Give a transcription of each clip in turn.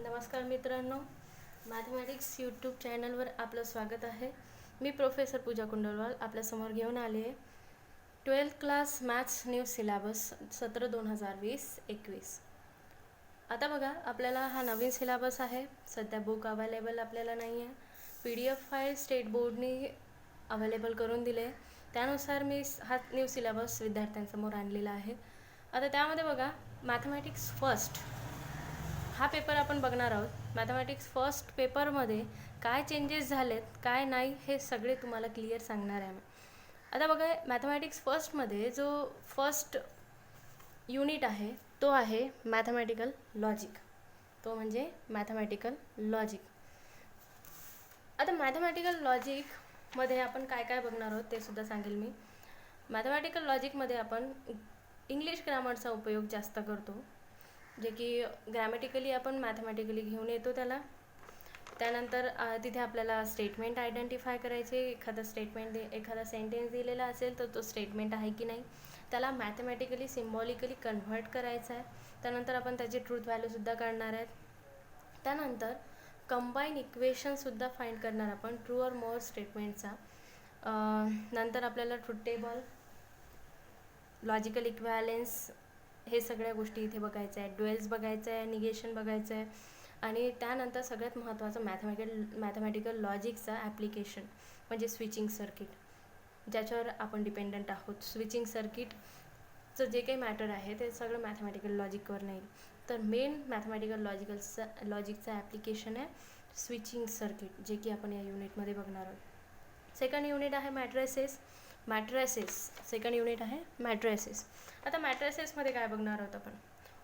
नमस्कार मित्रांनो, mathematics YouTube चॅनलवर आपलं स्वागत आहे. मी प्रोफेसर पूजा कुंडलवाल आपल्यासमोर घेऊन आले आहे 12th class maths new syllabus सत्र 2020-21. आता बघा, आपल्याला हा नवीन सिलेबस आहे. सध्या बुक अवेलेबल आपल्याला नाही आहे. PDF फाईल स्टेट बोर्डने अवेलेबल करून दिले. त्यानुसार मी हा न्यू सिलेबस विद्यार्थ्यांसमोर आणलेला आहे. आता त्यामध्ये बघा, मॅथमॅटिक्स फर्स्ट हा पेपर आपण बघणार आहोत. मॅथमॅटिक्स फर्स्ट पेपरमध्ये काय चेंजेस झालेत, काय नाही, हे सगळे तुम्हाला क्लिअर सांगणार आहे मी. आता बघा, मॅथमॅटिक्स फर्स्टमध्ये जो फर्स्ट युनिट आहे तो आहे मॅथमॅटिकल लॉजिक. तो म्हणजे मॅथमॅटिकल लॉजिक. आता मॅथमॅटिकल लॉजिकमध्ये आपण काय काय बघणार आहोत ते सुद्धा सांगेल मी. मॅथमॅटिकल लॉजिकमध्ये आपण इंग्लिश ग्रामरचा उपयोग जास्त करतो, जे की ग्रॅमॅटिकली आपण मॅथमॅटिकली घेऊन येतो त्याला. त्यानंतर तिथे आपल्याला स्टेटमेंट आयडेंटिफाय करायचे. एखादा सेंटेन्स दिलेला असेल तर तो स्टेटमेंट आहे की नाही, त्याला मॅथमॅटिकली सिम्बॉलिकली कन्व्हर्ट करायचं आहे. त्यानंतर आपण त्याची ट्रूथ व्हॅल्यूसुद्धा काढणार आहेत. त्यानंतर कंबाईन इक्वेशनसुद्धा फाइंड करणार आपण ट्रू ऑर मोर स्टेटमेंटचा. नंतर आपल्याला ट्रूथ टेबल, लॉजिकल इक्वॅलेन्स, हे सगळ्या गोष्टी इथे बघायचं आहे. ड्युएल्स बघायचं आहे, निगेशन बघायचं आहे. आणि त्यानंतर सगळ्यात महत्त्वाचं मॅथमॅटिकल लॉजिकचा ॲप्लिकेशन म्हणजे स्विचिंग सर्किट, ज्याच्यावर आपण डिपेंडंट आहोत. स्विचिंग सर्किटचं जे काही मॅटर आहे ते सगळं मॅथमॅटिकल लॉजिकवर नाही. तर मेन मॅथमॅटिकल लॉजिकचा ॲप्लिकेशन आहे स्विचिंग सर्किट, जे की आपण या युनिटमध्ये बघणार आहोत. सेकंड युनिट आहे मॅट्रायसेस. सेकंड युनिट आहे मॅट्रायसेस. आता मॅट्रायसेसमध्ये काय बघणार आहोत आपण?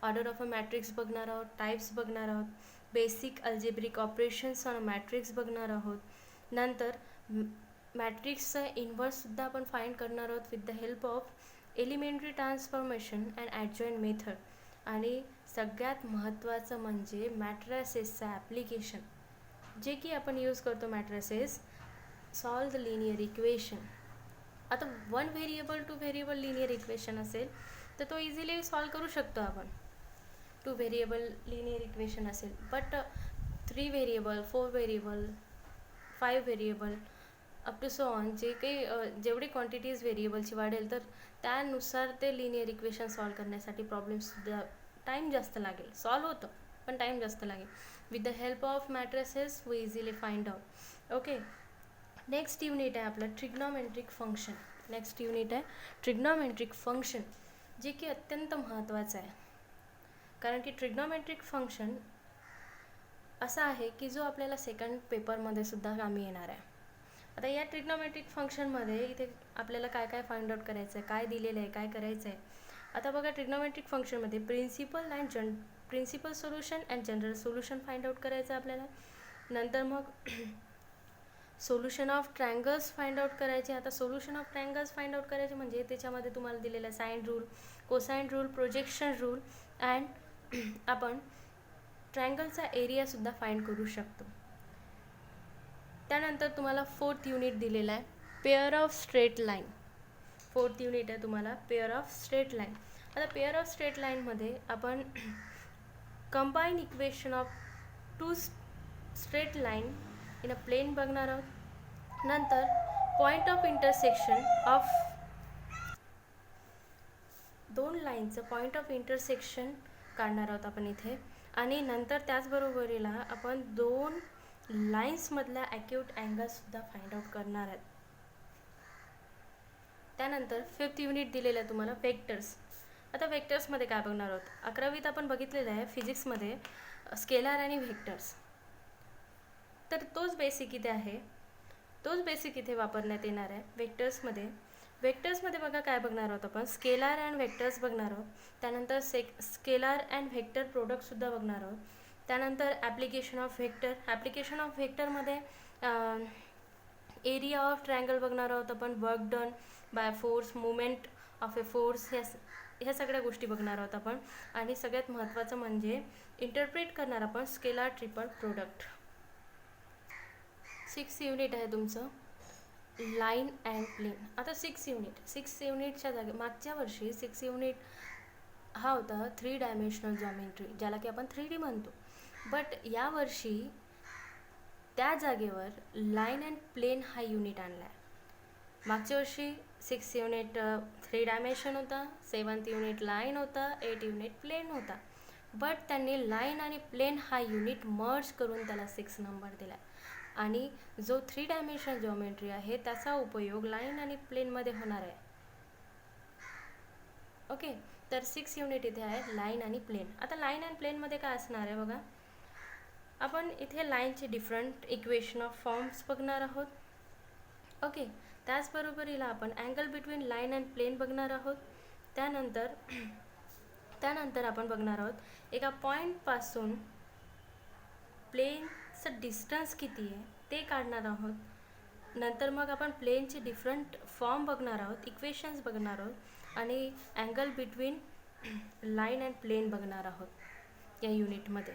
ऑर्डर ऑफ अ मॅट्रिक्स बघणार आहोत, टाईप्स बघणार आहोत, basic algebraic operations on a matrix बघणार आहोत. नंतर मॅट्रिक्सचा इन्व्हर्ससुद्धा आपण फाइंड करणार आहोत with the help of elementary transformation and adjoint method. आणि सगळ्यात महत्त्वाचं म्हणजे मॅट्रायसेसचा ॲप्लिकेशन, जे की आपण यूज करतो matrices solve the linear equation. आता 1 व्हेरिएबल 2 व्हेरिएबल लिनियर इक्वेशन असेल तर तो इझिली सॉल्व करू शकतो आपण. 2 व्हेरिएबल लिनियर इक्वेशन असेल, but 3 variable, 4 variable, 5 variable up to so on, जे काही जेवढी क्वांटिटीज व्हेरिएबलची वाढेल तर त्यानुसार ते लिनियर इक्वेशन सॉल्व करण्यासाठी प्रॉब्लेम्ससुद्धा टाईम जास्त लागेल. सॉल्व होतं पण टाईम जास्त लागेल. With the help of matrices we easily find out. Okay, next unit आहे आपलं ट्रिग्नॉमेट्रिक फंक्शन. जे की अत्यंत महत्त्वाचं आहे, कारण की ट्रिग्नॉमेट्रिक फंक्शन असा आहे की जो आपल्याला सेकंड पेपरमध्ये सुद्धा कामी येणार आहे. आता या ट्रिग्नॉमेट्रिक फंक्शनमध्ये इथे आपल्याला काय काय फाइंड आउट करायचं आहे, काय दिलेलं आहे, काय करायचं आहे. आता बघा, ट्रिग्नॉमेट्रिक फंक्शनमध्ये principal solution and general solution find out करायचं आहे आपल्याला. नंतर मग solution of triangles find out करायचे. आता solution of triangles find out करायचे म्हणजे त्याच्यामध्ये तुम्हाला दिलेलं आहे sine rule, cosine rule, projection rule and आपण ट्रायंगलचा एरियासुद्धा फाइंड करू शकतो. त्यानंतर तुम्हाला 4th युनिट दिलेला आहे pair of straight line. 4th unit आहे तुम्हाला पेअर ऑफ स्ट्रेट लाईन. आता पेअर ऑफ स्ट्रेट लाईनमध्ये आपण combine equation of 2 straight line in a plane बघणार आहोत. नंतर पॉईंट ऑफ इंटरसेक्शन ऑफ 2 लाईनचं पॉईंट ऑफ इंटरसेक्शन काढणार आहोत आपण इथे. आणि नंतर त्याचबरोबरीला आपण 2 लाईन्समधल्या ॲक्यूट अँगल्ससुद्धा फाइंड आउट करणार आहेत. त्यानंतर 5th युनिट दिलेलं आहे तुम्हाला वेक्टर्स. आता वेक्टर्समध्ये काय बघणार आहोत? 11वीत आपण बघितलेलं आहे फिजिक्समध्ये स्केलार आणि व्हेक्टर्स. तर तोच बेसिक इथे वापरण्यात येणार आहे वेक्टर्समध्ये. बघा काय बघणार आहोत आपण? स्केलार अँड व्हेक्टर्स बघणार आहोत. त्यानंतर स्केलार अँड व्हेक्टर प्रोडक्टसुद्धा बघणार आहोत. त्यानंतर ॲप्लिकेशन ऑफ व्हेक्टरमध्ये एरिया ऑफ ट्रायंगल बघणार आहोत आपण. Work done by force, movement of a force, ह्या सगळ्या गोष्टी बघणार आहोत आपण. आणि सगळ्यात महत्त्वाचं म्हणजे इंटरप्रेट करणार आपण scalar triple product. 6th unit आहे तुमचं लाईन अँड प्लेन. आता 6th युनिटच्या जागी मागच्या वर्षी 6th युनिट हा होता 3 डायमेन्शनल जॉमेट्री, ज्याला की आपण 3D म्हणतो. बट यावर्षी त्या जागेवर लाईन अँड प्लेन हा युनिट आणला आहे. मागच्या वर्षी 6 युनिट 3 डायमेन्शन होता, 7th युनिट लाईन होता, 8 युनिट प्लेन होता. बट त्यांनी लाईन आणि प्लेन हा युनिट मर्ज करून त्याला 6 नंबर दिला. आणि जो 3 डायमेन्शन जॉमेट्री आहे त्याचा उपयोग लाईन आणि प्लेनमध्ये होणार आहे. ओके, तर 6 युनिट इथे आहे लाईन आणि प्लेन. आता लाईन अँड प्लेनमध्ये काय असणार आहे बघा, आपण इथे लाईनचे डिफरंट इक्वेशन ऑफ फॉर्म्स बघणार आहोत. ओके, त्याचबरोबरीला आपण angle between line and plane बघणार आहोत. त्यानंतर आपण बघणार आहोत एका पॉईंटपासून प्लेनचं डिस्टन्स किती आहे ते काढणार आहोत. नंतर मग आपण प्लेनचे डिफरंट फॉर्म बघणार आहोत, इक्वेशन्स बघणार आहोत आणि angle between line and plane बघणार आहोत या युनिटमध्ये.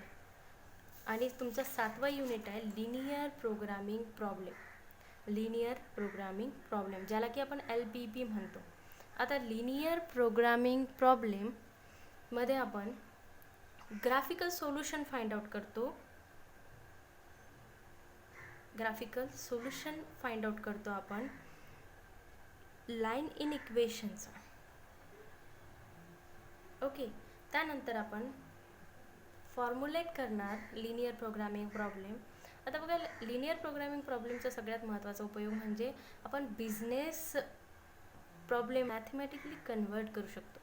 आणि तुमचा 7वा युनिट आहे linear programming problem. Linear programming problem ज्याला की आपण LPP म्हणतो. आता लिनियर प्रोग्रामिंग प्रॉब्लेममध्ये आपण ग्राफिकल सोल्युशन फाइंड आउट करतो. आपण लाईन इन इक्वेशनचा. ओके, त्यानंतर आपण फॉर्म्युलेट करणार लिनियर प्रोग्रामिंग प्रॉब्लेम. आता बघा, लिनियर प्रोग्रामिंग प्रॉब्लेमचा सगळ्यात महत्त्वाचा उपयोग म्हणजे आपण बिझनेस प्रॉब्लेम मॅथमॅटिकली कन्वर्ट करू शकतो.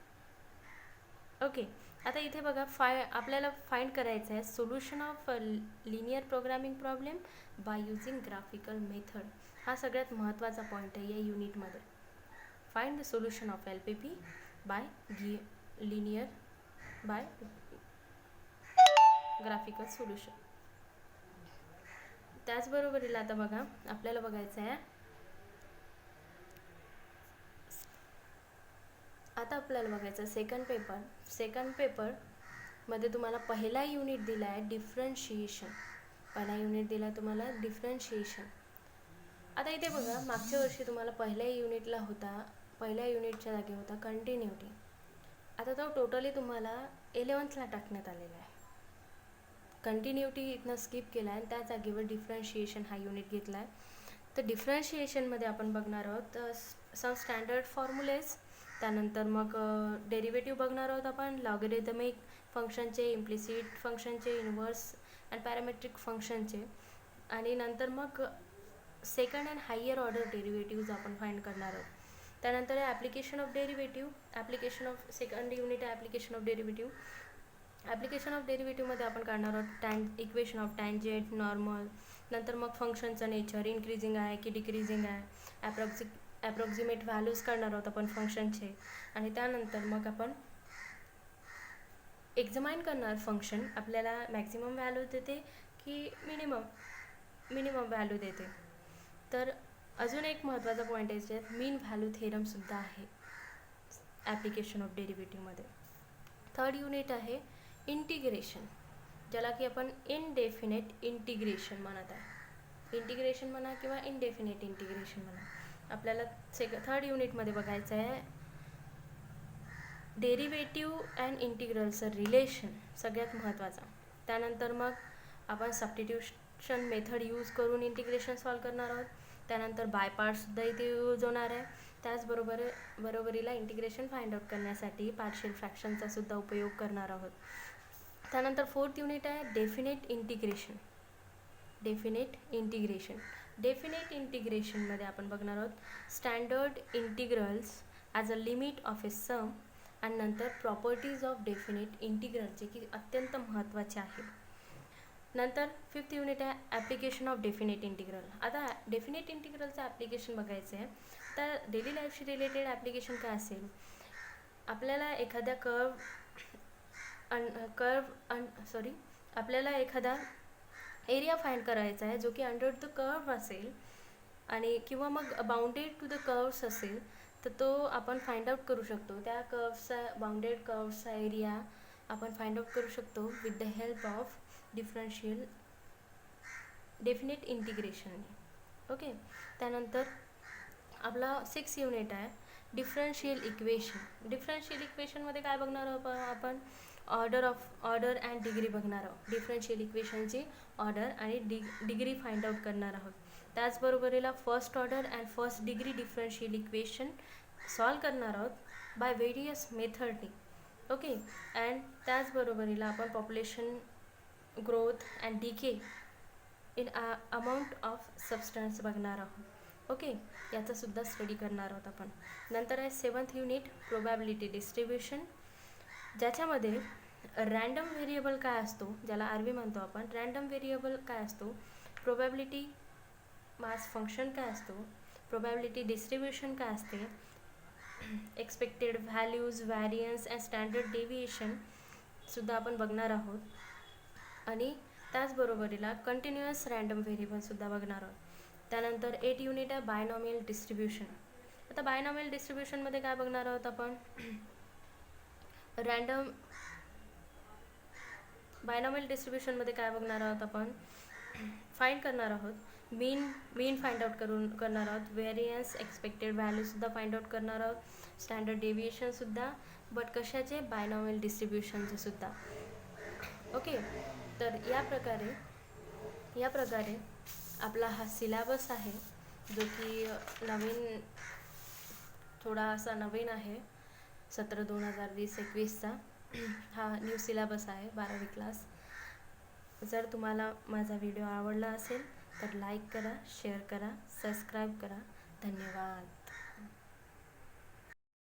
ओके, आता इथे बघा आपल्याला फाइंड करायचं आहे solution of linear programming problem by using graphical method. हा सगळ्यात महत्त्वाचा पॉईंट आहे या युनिटमध्ये. Find the solution of LPP by graphical solution. त्याचबरोबरीला आता बघा आपल्याला बघायचं आहे, सेकंड पेपरमध्ये तुम्हाला पहिला युनिट दिला आहे डिफरन्शिएशन. आता इथे बघा, मागच्या वर्षी तुम्हाला पहिल्या युनिटच्या जागी होता कंटिन्युटी. आता तो टोटली तुम्हाला 11thला टाकण्यात आलेला आहे. कंटिन्युटी इथनं स्किप केला आहे आणि त्या जागेवर डिफरन्शिएशन हा युनिट घेतला आहे. तर डिफरन्शिएशनमध्ये आपण बघणार आहोत सम स्टँडर्ड फॉर्म्युलेज. त्यानंतर मग डेरिव्हेटिव्ह बघणार आहोत आपण, लॉगरिथमिक फंक्शनचे, इम्प्लिसिट फंक्शनचे, इन्व्हर्स अँड पॅरामेट्रिक फंक्शनचे. आणि नंतर मग second and higher order derivatives आपण फाइंड करणार आहोत. त्यानंतर ॲप्लिकेशन ऑफ सेकंड युनिट आहे application of derivative. Application of डेरिव्हेटिव्हमध्ये आपण काढणार आहोत इक्वेशन ऑफ टँजेंट, नॉर्मल. नंतर मग फंक्शनचं नेचर, इन्क्रीजिंग आहे की डिक्रीजिंग आहे, ॲप्रॉक्सिमेट व्हॅल्यूज काढणार आहोत आपण फंक्शनचे. आणि त्यानंतर मग आपण एक्झामाइन करणार फंक्शन आपल्याला मॅक्सिमम व्हॅल्यू देते की मिनिमम व्हॅल्यू देते. तर अजून एक महत्त्वाचा पॉईंट आहे ज्यात मीन व्हॅल्यू थेरमसुद्धा आहे ॲप्लिकेशन ऑफ डेरिव्हेटिव्हमध्ये. थर्ड युनिट आहे इंटिग्रेशन, ज्याला की आपण इनडेफिनेट इंटिग्रेशन म्हणत आहे. इंटिग्रेशन म्हणा किंवा इनडेफिनेट इंटिग्रेशन म्हणा. आपल्याला थर्ड युनिटमध्ये बघायचं आहे डेरिव्हेटिव्ह अँड इंटिग्रलचं रिलेशन, सगळ्यात महत्त्वाचा. त्यानंतर मग आपण सबस्टिट्यूशन मेथड यूज करून इंटिग्रेशन सॉल्व करणार आहोत. त्यानंतर बाय पार्टसुद्धा इथे यूज होणार आहे. त्याचबरोबरीला इंटिग्रेशन फाइंड आउट करण्यासाठी पार्शियल फ्रॅक्शनचा सुद्धा उपयोग करणार आहोत. त्यानंतर फोर्थ युनिट आहे डेफिनेट इंटिग्रेशनमध्ये आपण बघणार आहोत standard integrals as a limit of a sum आणि नंतर प्रॉपर्टीज ऑफ डेफिनेट इंटिग्रल, जे की अत्यंत महत्त्वाचे आहे. नंतर फिफ्थ युनिट आहे ॲप्लिकेशन ऑफ डेफिनेट इंटिग्रल. आता डेफिनेट इंटिग्रलचं ॲप्लिकेशन बघायचं आहे. तर डेली लाईफशी रिलेटेड ॲप्लिकेशन काय असेल, आपल्याला एखादा एरिया फाइंड करायचा आहे जो की अंडर द कर्व असेल आणि किंवा मग बाउंडेड टू द कर्व्स असेल, तर तो आपण फाइंड आउट करू शकतो. त्या बाउंडेड कर्व्सचा एरिया आपण फाइंड आउट करू शकतो with the help of definite इंटिग्रेशनने. ओके, त्यानंतर आपला 6 युनिट आहे डिफरन्शियल इक्वेशनमध्ये काय बघणार आहोत आपण, ऑर्डर अँड डिग्री बघणार आहोत. डिफरन्शियल इक्वेशनची ऑर्डर आणि डिग्री फाइंड आउट करणार आहोत. त्याचबरोबरीला first order and first degree differential equation solve करणार आहोत बाय व्हेरियस मेथडनी. ओके. अँड त्याचबरोबरीला आपण population growth and decay in amount of substance बघणार आहोत. ओके. याचासुद्धा स्टडी करणार आहोत आपण. नंतर आहे 7th युनिट प्रोबॅबिलिटी डिस्ट्रीब्युशन, ज्याच्यामध्ये रँडम व्हेरिएबल काय असतो, ज्याला आर म्हणतो आपण. रँडम व्हेरिएबल काय असतो, प्रोबॅबिलिटी मास फंक्शन काय असतो, प्रोबॅबिलिटी डिस्ट्रीब्युशन काय असते, expected values, variance and standard deviation सुद्धा आपण बघणार आहोत. आणि त्याचबरोबरीला कंटिन्युअस रँडम व्हेरिएबलसुद्धा बघणार आहोत. त्यानंतर 8 युनिट आहे बायनॉमियल डिस्ट्रीब्युशन. आता बायनॉमियल डिस्ट्रीब्युशनमध्ये काय बघणार आहोत आपण, बायनॉमियल डिस्ट्रीब्युशनमध्ये काय बघणार आहोत आपण, फाइंड करणार आहोत मीन फाइंड आउट करणार आहोत, व्हेरियन्स, एक्सपेक्टेड व्हॅल्यूसुद्धा फाइंड आउट करणार आहोत, स्टँडर्ड डेव्हिएशनसुद्धा, बट कशाचे, बायनॉमियल डिस्ट्रीब्युशनचे सुद्धा. ओके. तर या प्रकारे आपला हा सिलेबस आहे, जो की थोडासा नवीन आहे. सत्र 2020-21चा हा न्यू सिलेबस आहे 12वी क्लास. जर तुम्हाला माझा व्हिडिओ आवडला असेल तर लाईक करा, शेअर करा, सबस्क्राईब करा. धन्यवाद.